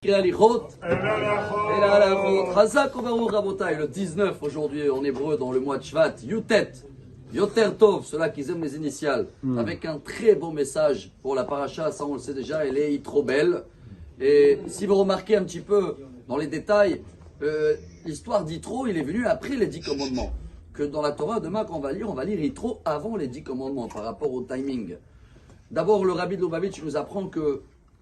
Mikre Alichot, et la Halachot. Chazak Ubaruch Rabotai, le 19 aujourd'hui en hébreu dans le mois de Shvat, Yutet, Yoter Tov, ceux-là qui aiment les initiales, avec un très beau message pour la paracha, ça on le sait déjà, elle est trop belle. Et si vous remarquez un petit peu dans les détails, l'histoire d'Yitro, il est venu après les 10 commandements. Que dans la Torah, demain quand on va lire Yitro avant les 10 commandements par rapport au timing. D'abord, le Rabbi de Lubavitch nous apprend que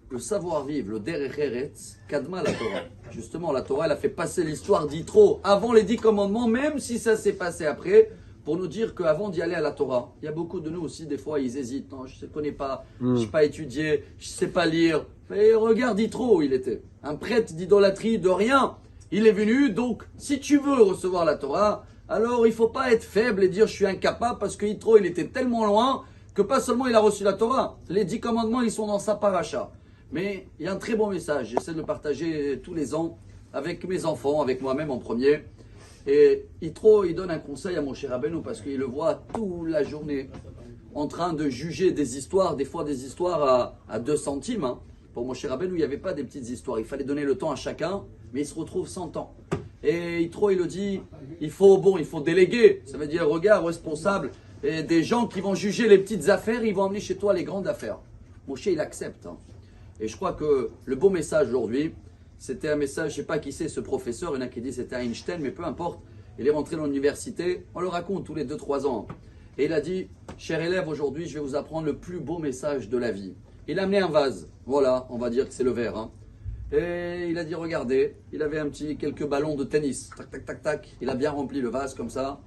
le savoir-vivre, le Derech Eretz, kadma la Torah. Justement, la Torah, elle a fait passer l'histoire d'Yitro avant les 10 commandements, même si ça s'est passé après, pour nous dire qu'avant d'y aller à la Torah, il y a beaucoup de nous aussi, des fois, ils hésitent. Non, je ne connais pas, je ne sais pas étudier, je ne sais pas lire. Mais regarde Yitro où il était. Un prêtre d'idolâtrie, de rien. Il est venu, donc, si tu veux recevoir la Torah, alors il ne faut pas être faible et dire je suis incapable, parce que Yitro, il était tellement loin que pas seulement il a reçu la Torah. Les 10 commandements, ils sont dans sa paracha. Mais il y a un très bon message. J'essaie de le partager tous les ans avec mes enfants, avec moi-même en premier. Et Yitro, il donne un conseil à Moshe Rabbeinu parce qu'il le voit toute la journée en train de juger des histoires, des fois des histoires à 2 centimes. Hein. Pour Moshe Rabbeinu, il n'y avait pas des petites histoires. Il fallait donner le temps à chacun, mais il se retrouve sans temps. Et Yitro, il le dit, il faut déléguer. Ça veut dire, regarde, responsable, et des gens qui vont juger les petites affaires, ils vont emmener chez toi les grandes affaires. Moshe, il accepte. Hein. Et je crois que le beau message aujourd'hui, c'était un message, je ne sais pas qui c'est ce professeur, il y en a qui disent c'était Einstein, mais peu importe. Il est rentré dans l'université, on le raconte tous les 2-3 ans. Et il a dit, cher élève, aujourd'hui, je vais vous apprendre le plus beau message de la vie. Il a amené un vase, voilà, on va dire que c'est le verre. Hein. Et il a dit, regardez, il avait quelques ballons de tennis. Tac, tac, tac, tac. Il a bien rempli le vase comme ça.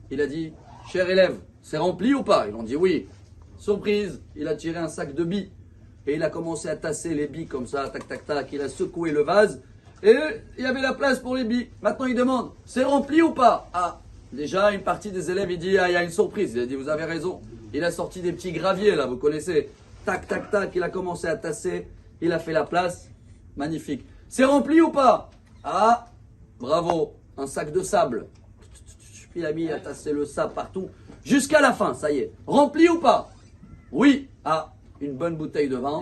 Il a dit, cher élève, c'est rempli ou pas? Ils ont dit oui. Surprise, il a tiré un sac de billes. Et il a commencé à tasser les billes comme ça, tac, tac, tac. Il a secoué le vase. Et il y avait la place pour les billes. Maintenant, il demande, c'est rempli ou pas? Ah, déjà, une partie des élèves, il dit, ah, il y a une surprise. Il a dit, vous avez raison. Il a sorti des petits graviers, là, vous connaissez. Tac, tac, tac. Il a commencé à tasser. Il a fait la place. Magnifique. C'est rempli ou pas? Ah, bravo. Un sac de sable. Il a tassé le sable partout. Jusqu'à la fin, ça y est. Rempli ou pas? Oui. Ah, une bonne bouteille de vin.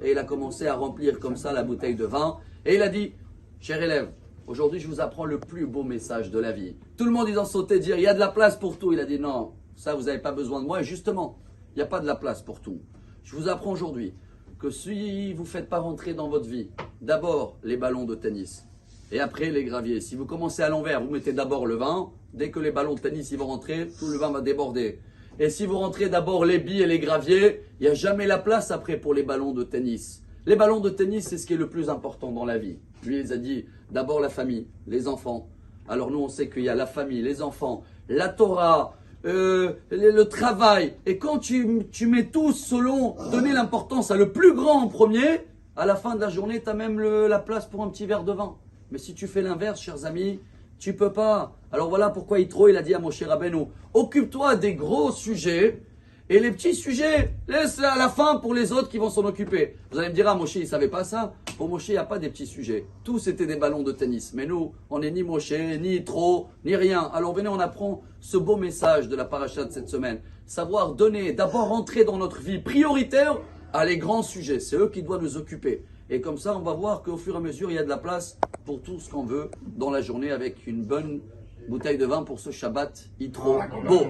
Et il a commencé à remplir comme ça la bouteille de vin. Et il a dit, cher élève, aujourd'hui je vous apprends le plus beau message de la vie. Tout le monde ils en sautaient dire, il y a de la place pour tout. Il a dit, non, ça vous n'avez pas besoin de moi. Et justement, il n'y a pas de la place pour tout. Je vous apprends aujourd'hui que si vous ne faites pas rentrer dans votre vie, d'abord les ballons de tennis et après les graviers. Si vous commencez à l'envers, vous mettez d'abord le vin. Dès que les ballons de tennis ils vont rentrer, tout le vin va déborder. Et si vous rentrez d'abord les billes et les graviers, il n'y a jamais la place après pour les ballons de tennis. Les ballons de tennis, c'est ce qui est le plus important dans la vie. Lui, il a dit d'abord la famille, les enfants. Alors nous, on sait qu'il y a la famille, les enfants, la Torah, le travail. Et quand tu mets tout selon donner l'importance à le plus grand en premier, à la fin de la journée, tu as même la place pour un petit verre de vin. Mais si tu fais l'inverse, chers amis, tu peux pas. Alors voilà pourquoi Yitro, il a dit à Moshe Rabbeinu, occupe-toi des gros sujets et les petits sujets, laisse à la fin pour les autres qui vont s'en occuper. Vous allez me dire, ah Moshe, il ne savait pas ça. Pour Moshe, il n'y a pas des petits sujets. Tous c'était des ballons de tennis. Mais nous, on n'est ni Moshe, ni Yitro, ni rien. Alors venez, on apprend ce beau message de la paracha de cette semaine. Savoir donner, d'abord rentrer dans notre vie prioritaire à les grands sujets. C'est eux qui doivent nous occuper. Et comme ça, on va voir qu'au fur et à mesure, il y a de la place pour tout ce qu'on veut dans la journée avec une bonne bouteille de vin pour ce Shabbat Yitro beau.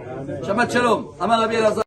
Shabbat Shalom. Amar Rabbi Elazar.